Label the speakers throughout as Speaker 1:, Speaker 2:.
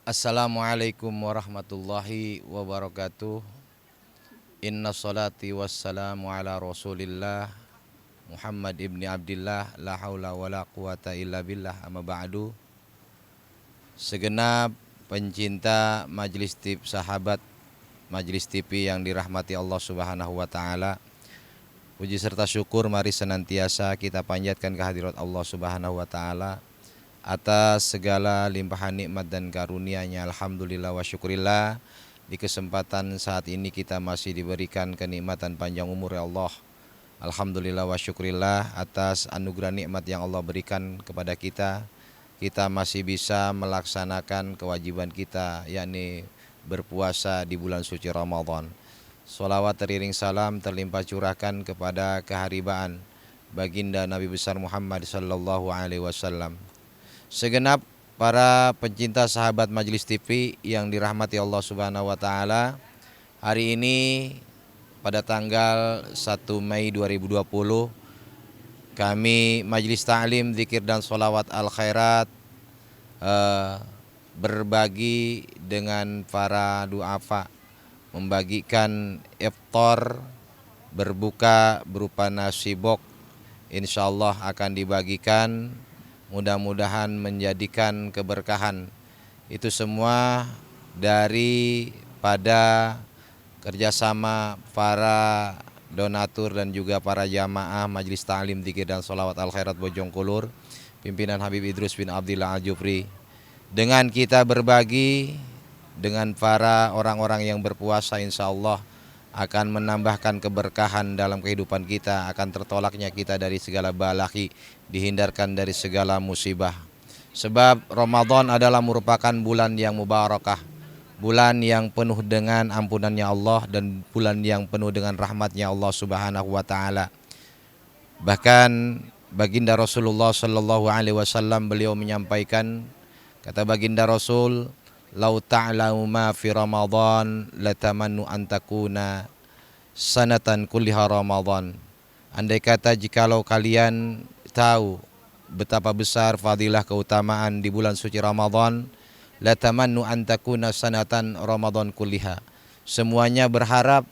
Speaker 1: Assalamualaikum warahmatullahi wabarakatuh. Inna salati wassalamu ala rasulillah Muhammad ibni Abdillah. La haula wa la quwata illa billah, amma ba'du. Segenap pencinta sahabat Majelis TV yang dirahmati Allah subhanahu wa ta'ala, puji serta syukur mari senantiasa kita panjatkan kehadirat Allah subhanahu wa ta'ala atas segala limpahan nikmat dan karunia-Nya. Alhamdulillah wa syukurillah, di kesempatan saat ini kita masih diberikan kenikmatan panjang umur ya Allah. Alhamdulillah wa syukurillah atas anugerah nikmat yang Allah berikan kepada kita. Kita masih bisa melaksanakan kewajiban kita, yakni berpuasa di bulan suci Ramadan. Sholawat teriring salam terlimpah curahkan kepada keharibaan baginda Nabi besar Muhammad sallallahu alaihi wasallam. Segenap para pencinta sahabat Majelis TV yang dirahmati Allah subhanahu wa ta'ala, hari ini pada tanggal 1 Mei 2020 kami Majelis Ta'lim, Zikir dan Sholawat Al-Khairat berbagi dengan para du'afa, membagikan iftar berbuka berupa nasi bok. Insyaallah akan dibagikan, mudah-mudahan menjadikan keberkahan. Itu semua daripada kerjasama para donatur dan juga para jamaah Majelis Ta'lim, Zikir dan Sholawat Al-Khairat Bojongkulur, pimpinan Habib Idrus bin Abdillah Al-Jufri. Dengan kita berbagi dengan para orang-orang yang berpuasa, insya Allah akan menambahkan keberkahan dalam kehidupan kita, akan tertolaknya kita dari segala balahi, dihindarkan dari segala musibah. Sebab Ramadan adalah merupakan bulan yang mubarakah, bulan yang penuh dengan ampunannya Allah dan bulan yang penuh dengan rahmatnya Allah subhanahu wa ta'ala. Bahkan baginda Rasulullah sallallahu alaihi wasallam, beliau menyampaikan, kata baginda Rasul, "Lau ta'lamu ma fi Ramadan latamannu an takuna sanatan kulliha Ramadan." Andai kata jikalau kalian tahu betapa besar fadilah keutamaan di bulan suci Ramadan, latamannu an takuna sanatan Ramadan kulliha. Semuanya berharap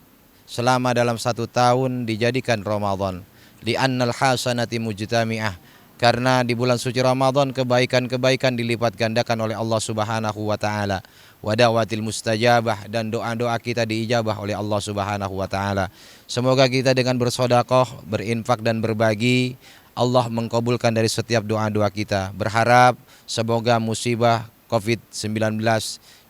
Speaker 1: selama dalam satu tahun dijadikan Ramadan. Li'annal hasanati mujtami'ah. Karena di bulan suci Ramadan kebaikan-kebaikan dilipat gandakan oleh Allah subhanahu wa ta'ala. Wa da'watil mustajabah, dan doa-doa kita diijabah oleh Allah subhanahu wa ta'ala. Semoga kita dengan bersedekah, berinfak dan berbagi, Allah mengkabulkan dari setiap doa-doa kita. Berharap semoga musibah COVID-19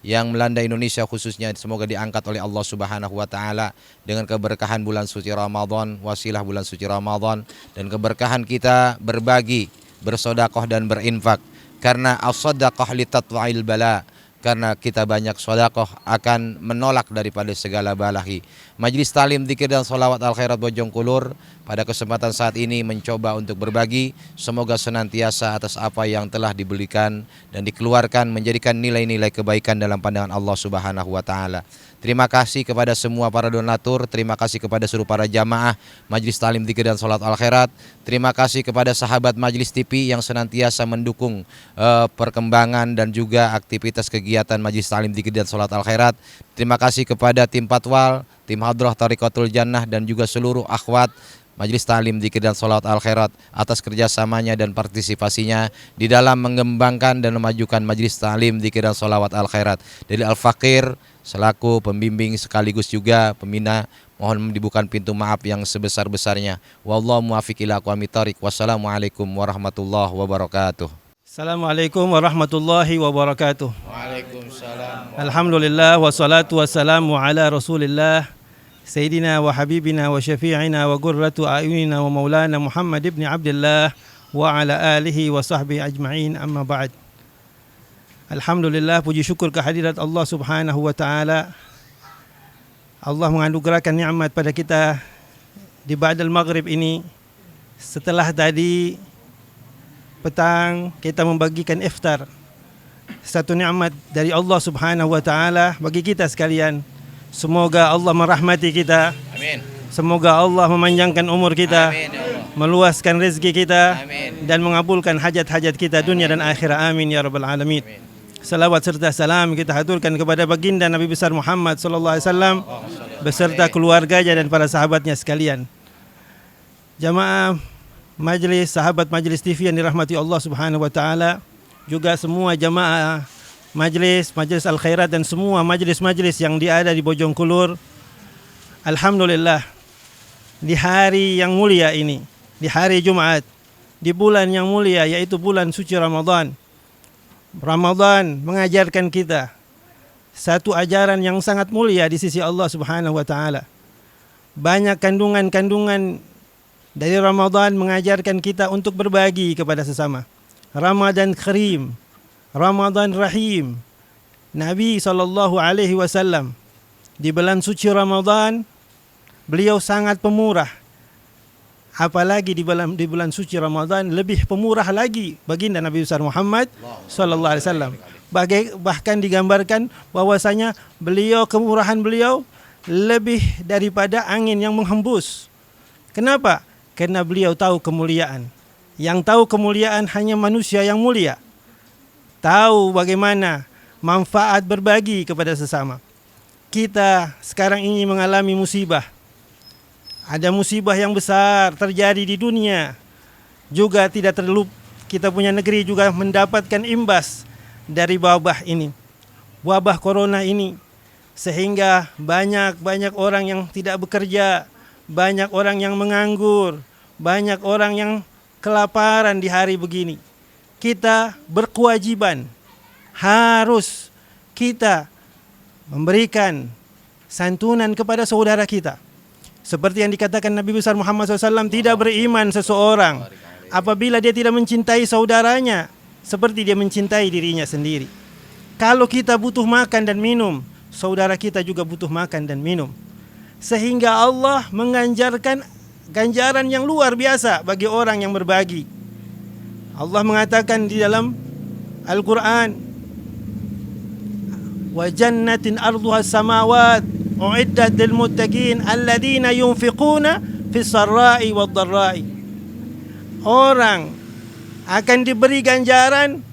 Speaker 1: yang melanda Indonesia khususnya semoga diangkat oleh Allah subhanahu wa ta'ala dengan keberkahan bulan suci Ramadan, wasilah bulan suci Ramadan, dan keberkahan kita berbagi, bersedekah dan berinfak. Karena as-sadaqah litatwa'il bala, karena kita banyak sedekah akan menolak daripada segala balahi. Majelis Ta'lim, Zikir dan Sholawat Al-Khairat Bojongkulur pada kesempatan saat ini mencoba untuk berbagi. Semoga senantiasa atas apa yang telah diberikan dan dikeluarkan menjadikan nilai-nilai kebaikan dalam pandangan Allah subhanahu wa ta'ala. Terima kasih kepada semua para donatur, terima kasih kepada seluruh para jamaah Majelis Ta'lim, Zikir dan Sholawat Al-Khairat. Terima kasih kepada sahabat Majelis TV yang senantiasa mendukung perkembangan dan juga aktivitas kegiatan Majelis Ta'lim, Zikir dan Sholawat Al-Khairat. Terima kasih kepada tim Patwal, tim Hadrah Thariqatul Jannah, dan juga seluruh akhwat Majelis Ta'lim, Zikir dan Sholawat Al-Khairat atas kerjasamanya dan partisipasinya di dalam mengembangkan dan memajukan Majelis Ta'lim, Zikir dan Sholawat Al-Khairat. Dari Al-Fakir selaku pembimbing sekaligus juga pembina, mohon dibukakan pintu maaf yang sebesar-besarnya. Wallahu muwaffiq ila aqwamit thoriq. Wassalamualaikum warahmatullahi wabarakatuh.
Speaker 2: Assalamualaikum warahmatullahi wabarakatuh.
Speaker 1: Waalaikumsalam.
Speaker 2: Alhamdulillah wassalatu wassalamu ala Rasulillah Sayyidina wa habibina wa syafi'ina wa qurratu a'yunina wa maulana Muhammad ibn Abdillah wa ala alihi wa sahbihi ajma'in, amma ba'd. Alhamdulillah, puji syukur kehadirat Allah subhanahu wa ta'ala. Allah menganugerahkan nikmat pada kita di ba'dal maghrib ini. Setelah tadi petang kita membagikan iftar, satu nikmat dari Allah subhanahu wa ta'ala bagi kita sekalian. Semoga Allah merahmati kita.
Speaker 1: Amin.
Speaker 2: Semoga Allah memanjangkan umur kita.
Speaker 1: Amin, ya Allah.
Speaker 2: Meluaskan rezeki kita.
Speaker 1: Amin.
Speaker 2: Dan mengabulkan hajat-hajat kita dunia dan akhirat. Amin ya rabbal alamin.
Speaker 1: Amin.
Speaker 2: salawat serta salam kita haturkan kepada baginda Nabi besar Muhammad sallallahu alaihi wasallam beserta keluarganya dan para sahabatnya sekalian. Jamaah majlis, sahabat majlis TV yang dirahmati Allah Subhanahu wa taala, juga semua jamaah majlis Al Khairat dan semua majlis-majlis yang ada di Bojongkulur. Alhamdulillah, di hari yang mulia ini, di hari Jumat, di bulan yang mulia yaitu bulan suci Ramadan. Ramadan mengajarkan kita satu ajaran yang sangat mulia di sisi Allah Subhanahu wa taala. Banyak kandungan-kandungan dari Ramadan mengajarkan kita untuk berbagi kepada sesama. Ramadan Karim, Ramadan Rahim. Nabi SAW di bulan suci Ramadan beliau sangat pemurah. Apalagi di bulan suci Ramadan lebih pemurah lagi baginda Nabi besar Muhammad SAW. Bahkan digambarkan bahwasanya kemurahan beliau lebih daripada angin yang menghembus. Kenapa? Karena beliau tahu kemuliaan. Yang tahu kemuliaan hanya manusia yang mulia. Tahu bagaimana manfaat berbagi kepada sesama. Kita sekarang ini mengalami musibah. Ada musibah yang besar terjadi di dunia. Juga tidak terlalu kita punya negeri juga mendapatkan imbas dari wabah ini. Wabah corona ini. Sehingga banyak orang yang tidak bekerja. Banyak orang yang menganggur, banyak orang yang kelaparan di hari begini. Kita berkewajiban, harus kita memberikan santunan kepada saudara kita. Seperti yang dikatakan Nabi besar Muhammad SAW, tidak beriman seseorang apabila dia tidak mencintai saudaranya seperti dia mencintai dirinya sendiri. Kalau kita butuh makan dan minum, saudara kita juga butuh makan dan minum. Sehingga Allah menganjarkan ganjaran yang luar biasa bagi orang yang berbagi. Allah mengatakan di dalam Al-Quran, wa jannatin arduha samawat uiddat lil muttaqin alladzina yunfiquna fis sarra'i wad dharra'i. Orang akan diberi ganjaran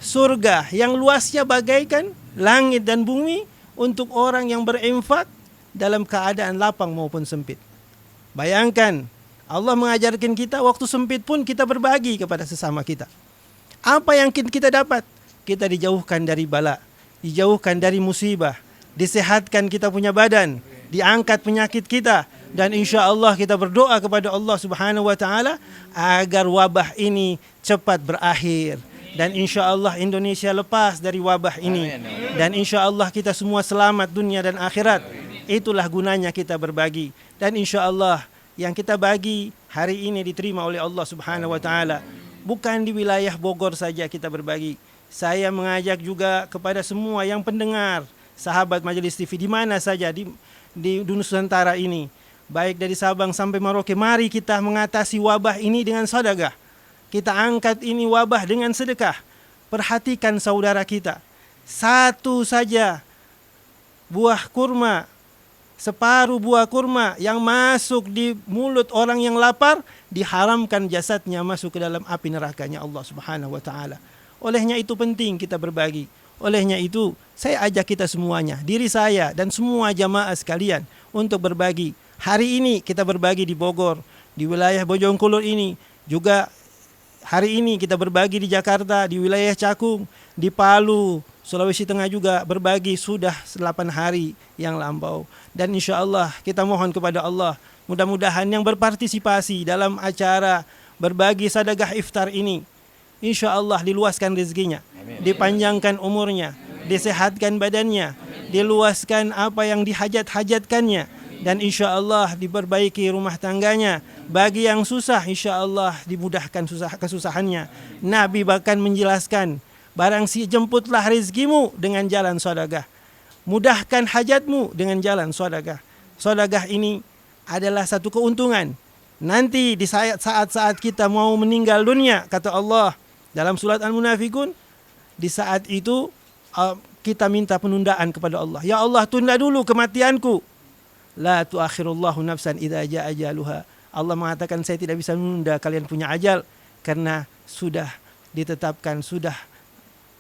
Speaker 2: surga yang luasnya bagaikan langit dan bumi untuk orang yang berinfak dalam keadaan lapang maupun sempit. Bayangkan, Allah mengajarkan kita waktu sempit pun kita berbagi kepada sesama kita. Apa yang kita dapat? Kita dijauhkan dari bala, dijauhkan dari musibah, disehatkan kita punya badan, diangkat penyakit kita, dan insya Allah kita berdoa kepada Allah Subhanahu wa taala agar wabah ini cepat berakhir. Dan insya Allah Indonesia lepas dari wabah ini. Dan insya Allah kita semua selamat dunia dan akhirat. Itulah gunanya kita berbagi. Dan insya Allah yang kita bagi hari ini diterima oleh Allah Subhanahu wa taala. Bukan di wilayah Bogor saja kita berbagi. Saya mengajak juga kepada semua yang pendengar, sahabat Majelis TV di mana saja di Nusantara ini, baik dari Sabang sampai Merauke, mari kita mengatasi wabah ini dengan sedekah. Kita angkat ini wabah dengan sedekah. Perhatikan saudara kita. Satu saja buah kurma, separuh buah kurma yang masuk di mulut orang yang lapar, diharamkan jasadnya masuk ke dalam api nerakanya Allah Subhanahu wa taala. Olehnya itu penting kita berbagi. Olehnya itu saya ajak kita semuanya, diri saya dan semua jamaah sekalian untuk berbagi. Hari ini kita berbagi di Bogor, di wilayah Bojongkulur ini. Juga hari ini kita berbagi di Jakarta, di wilayah Cakung, di Palu, Sulawesi Tengah juga berbagi sudah 8 hari yang lampau. Dan insya Allah kita mohon kepada Allah, mudah-mudahan yang berpartisipasi dalam acara berbagi sedekah iftar ini, insya Allah diluaskan rezekinya, dipanjangkan umurnya, disehatkan badannya, diluaskan apa yang dihajat-hajatkannya, dan insya Allah diperbaiki rumah tangganya. Bagi yang susah, insya Allah dimudahkan kesusahannya. Nabi bahkan menjelaskan, barang si jemputlah rezekimu dengan jalan sedekah. Mudahkan hajatmu dengan jalan sedekah. Sedekah ini adalah satu keuntungan. Nanti di saat-saat kita mau meninggal dunia, kata Allah dalam surat Al-Munafikun, di saat itu kita minta penundaan kepada Allah. Ya Allah, tunda dulu kematianku. La tuakhirullahu nafsan idza jaa ajaluha. Allah mengatakan, saya tidak bisa menunda kalian punya ajal karena sudah ditetapkan, sudah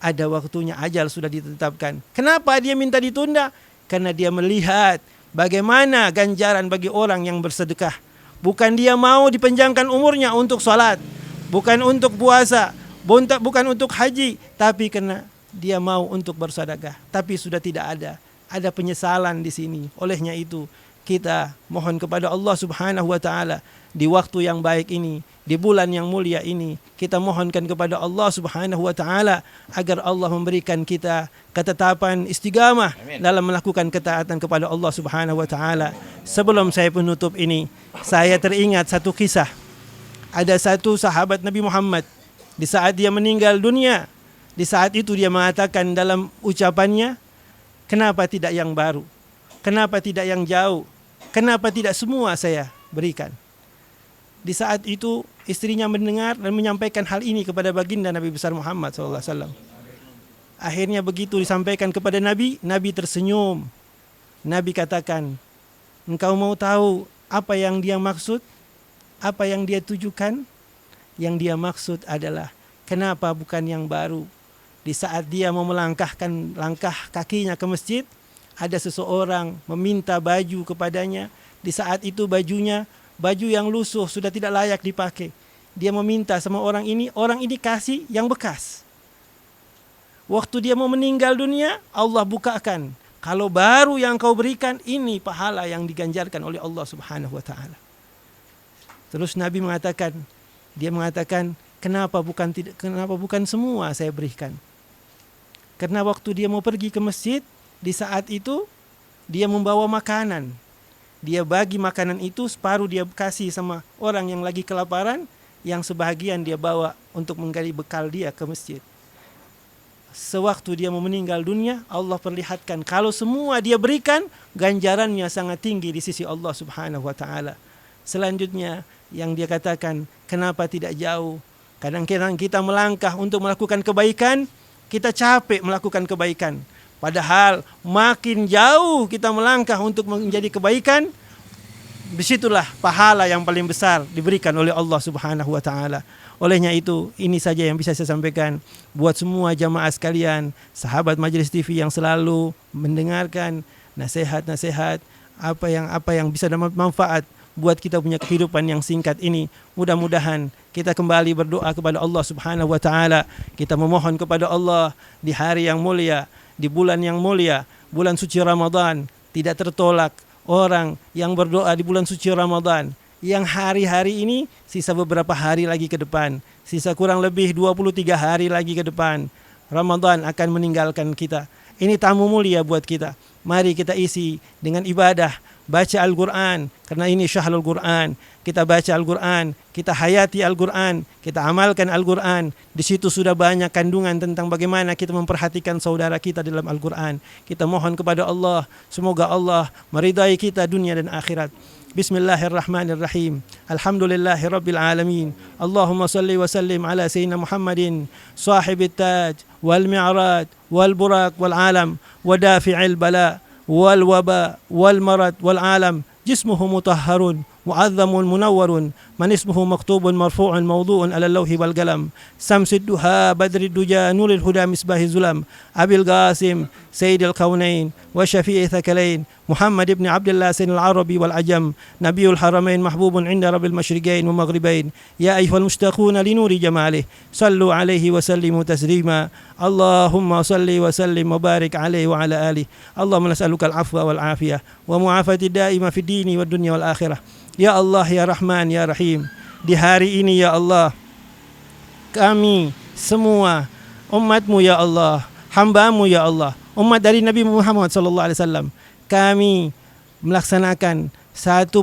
Speaker 2: ada waktunya, ajal sudah ditetapkan. Kenapa dia minta ditunda? Karena dia melihat bagaimana ganjaran bagi orang yang bersedekah. Bukan dia mau dipanjangkan umurnya untuk salat, bukan untuk puasa, bukan untuk haji, tapi karena dia mau untuk bersedekah. Tapi sudah tidak ada penyesalan di sini. Olehnya itu kita mohon kepada Allah Subhanahu wa taala di waktu yang baik ini, di bulan yang mulia ini, kita mohonkan kepada Allah Subhanahu wa taala agar Allah memberikan kita ketetapan istiqamah dalam melakukan ketaatan kepada Allah Subhanahu wa taala. Sebelum saya penutup ini, saya teringat satu kisah. Ada satu sahabat Nabi Muhammad, di saat dia meninggal dunia, di saat itu dia mengatakan dalam ucapannya, kenapa tidak yang baru? Kenapa tidak yang jauh? Kenapa tidak semua saya berikan? Di saat itu istrinya mendengar dan menyampaikan hal ini kepada baginda Nabi besar Muhammad SAW. Akhirnya begitu disampaikan kepada Nabi, Nabi tersenyum. Nabi katakan, engkau mau tahu apa yang dia maksud? Apa yang dia tujukan? Yang dia maksud adalah, kenapa bukan yang baru? Di saat dia mau melangkahkan langkah kakinya ke masjid, ada seseorang meminta baju kepadanya. Di saat itu baju yang lusuh sudah tidak layak dipakai. Dia meminta sama orang ini kasih yang bekas. Waktu dia mau meninggal dunia, Allah bukakan. Kalau baru yang kau berikan, ini pahala yang diganjarkan oleh Allah Subhanahu wa taala. Terus Nabi mengatakan, kenapa bukan semua saya berikan? Karena waktu dia mau pergi ke masjid, di saat itu dia membawa makanan. Dia bagi makanan itu, separuh dia kasih sama orang yang lagi kelaparan, yang sebahagian dia bawa untuk menggali bekal dia ke masjid. Sewaktu dia mau meninggal dunia, Allah perlihatkan kalau semua dia berikan, ganjarannya sangat tinggi di sisi Allah Subhanahu wa taala. Selanjutnya yang dia katakan, kenapa tidak jauh? Kadang-kadang kita melangkah untuk melakukan kebaikan, kita capek melakukan kebaikan. Padahal makin jauh kita melangkah untuk menjadi kebaikan, disitulah pahala yang paling besar diberikan oleh Allah Subhanahu wa taala. Olehnya itu, ini saja yang bisa saya sampaikan buat semua jamaah sekalian, sahabat Majelis TV yang selalu mendengarkan nasihat-nasihat apa yang bisa dapat manfaat buat kita punya kehidupan yang singkat ini. Mudah-mudahan kita kembali berdoa kepada Allah Subhanahu wa taala. Kita memohon kepada Allah di hari yang mulia, di bulan yang mulia, bulan suci Ramadan. Tidak tertolak orang yang berdoa di bulan suci Ramadan, yang hari-hari ini sisa beberapa hari lagi ke depan, sisa kurang lebih 23 hari lagi ke depan, Ramadan akan meninggalkan kita. Ini tamu mulia buat kita. Mari kita isi dengan ibadah, baca Al-Quran, karena ini syahrul Quran. Kita baca Al-Quran, kita hayati Al-Quran, kita amalkan Al-Quran. Di situ sudah banyak kandungan tentang bagaimana kita memperhatikan saudara kita dalam Al-Quran. Kita mohon kepada Allah, semoga Allah meridai kita dunia dan akhirat. Bismillahirrahmanirrahim. Alhamdulillahirabbil alamin. Allahumma salli wa sallim ala sayyidina Muhammadin sahibit taj wal mi'raj wal buraq wal alam wa dafi'il bala wal waba wal marad wal alam. Jismuhu mutahharun معظم منور من اسمه مكتوب مرفوع موضوع على اللوح والقلم شمس الدهى بدر الدجى نور الهدى مصباح الظلام أبي القاسم سيد الكونين وشفيع الثقلين محمد بن عبد الله سيد العربي والعجم نبي الحرمين محبوب عند رب المشرقين والمغربين يا أيها المشتاقون لنور جماله صلوا عليه وسلموا تسليما اللهم صل وسلم وبارك عليه وعلى آله اللهم نسألك العفو والعافية ومعافاة الدائمة في الدين والدنيا والآخرة. Ya Allah, ya Rahman, ya Rahim, di hari ini ya Allah, kami semua umat-Mu ya Allah, hamba-Mu ya Allah, umat dari Nabi Muhammad SAW, kami melaksanakan satu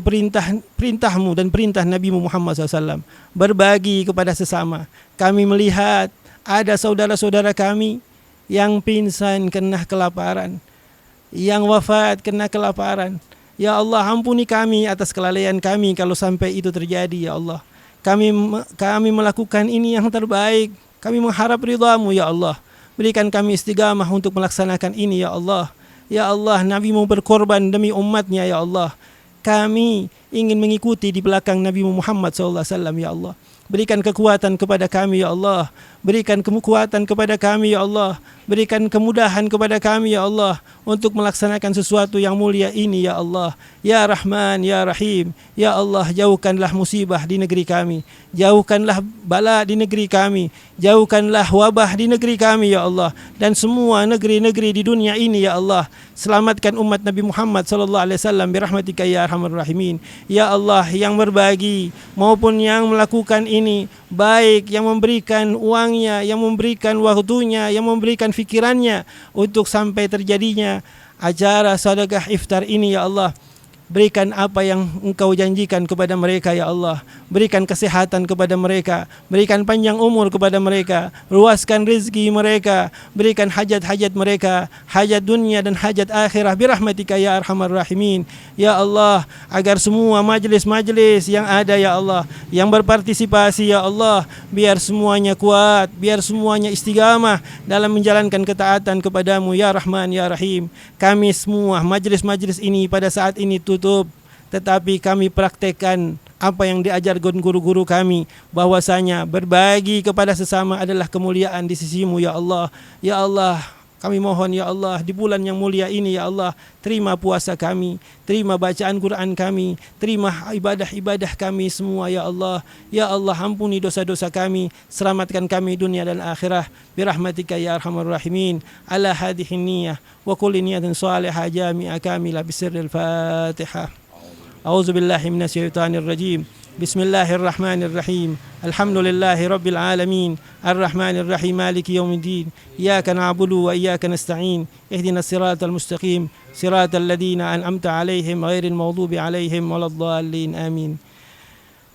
Speaker 2: perintah-Mu dan perintah Nabi Muhammad SAW, berbagi kepada sesama. Kami melihat ada saudara-saudara kami yang pingsan karena kelaparan, yang wafat karena kelaparan. Ya Allah, ampuni kami atas kelalaian kami kalau sampai itu terjadi ya Allah. Kami melakukan ini yang terbaik. Kami mengharap ridha-Mu ya Allah. Berikan kami istiqamah untuk melaksanakan ini ya Allah. Ya Allah, Nabi-Mu berkorban demi umatnya ya Allah. Kami ingin mengikuti di belakang Nabi Muhammad SAW ya Allah. Berikan kekuatan kepada kami ya Allah. berikan kekuatan kepada kami ya Allah, berikan kemudahan kepada kami ya Allah untuk melaksanakan sesuatu yang mulia ini ya Allah. Ya Rahman, Ya Rahim, ya Allah, jauhkanlah musibah di negeri kami, jauhkanlah bala di negeri kami, jauhkanlah wabah di negeri kami ya Allah, dan semua negeri-negeri di dunia ini ya Allah. Selamatkan umat Nabi Muhammad sallallahu alaihi wasallam birahmatika ya arhamar rahimin. Ya Allah, yang berbagi maupun yang melakukan ini, baik yang memberikan uangnya, yang memberikan waktunya, yang memberikan fikirannya untuk sampai terjadinya acara sedekah iftar ini ya Allah. Berikan apa yang Engkau janjikan kepada mereka ya Allah. Berikan kesehatan kepada mereka, berikan panjang umur kepada mereka, luaskan rezeki mereka, berikan hajat-hajat mereka, hajat dunia dan hajat akhirah birahmatika ya arhamar rahimin. Ya Allah, agar semua majlis-majlis yang ada ya Allah, yang berpartisipasi ya Allah, biar semuanya kuat, biar semuanya istiqamah dalam menjalankan ketaatan kepadamu ya Rahman ya Rahim. Kami semua majlis-majlis ini pada saat ini tutup, tetapi kami praktekkan apa yang diajarkan guru-guru kami, bahwasanya berbagi kepada sesama adalah kemuliaan di sisimu ya Allah. Ya Allah, kami mohon ya Allah, di bulan yang mulia ini ya Allah, terima puasa kami, terima bacaan Quran kami, terima ibadah-ibadah kami semua ya Allah. Ya Allah, ampuni dosa-dosa kami, selamatkan kami dunia dan akhirah birahmatika ya arhamar rahimin. Ala hadhihi niyyah wa kulli niyatin salihah jami'a kamila bisirril Fatihah. أعوذ بالله من الشيطان الرجيم. بسم الله الرحمن الرحيم. الحمد لله رب العالمين الرحمن الرحيم مالك يوم الدين إياك نعبد وإياك نستعين اهدنا الصراط المستقيم صراط الذين أنعمت عليهم غير المغضوب عليهم ولا الضالين آمين.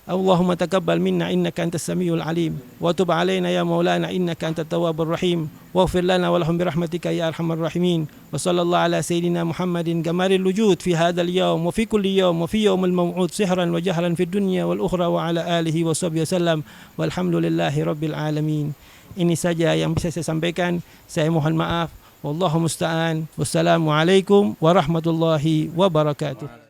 Speaker 2: اللهم تقبل منا إنك أنت السميع العليم وتب علينا يا مولانا إنك أنت التواب الرحيم واغفر لنا ولهم برحمتك يا أرحم الراحمين. وصلى الله على سيدنا محمد جمال الوجود في هذا اليوم وفي كل يوم وفي يوم الموعود سحرا وجهرا في الدنيا والأخرى وعلى آله وصحبه وسلم والحمد لله رب العالمين. Ini saja yang bisa saya sampaikan. Saya mohon maaf. Wallahu musta'an. Wassalamualaikum warahmatullahi wabarakatuh.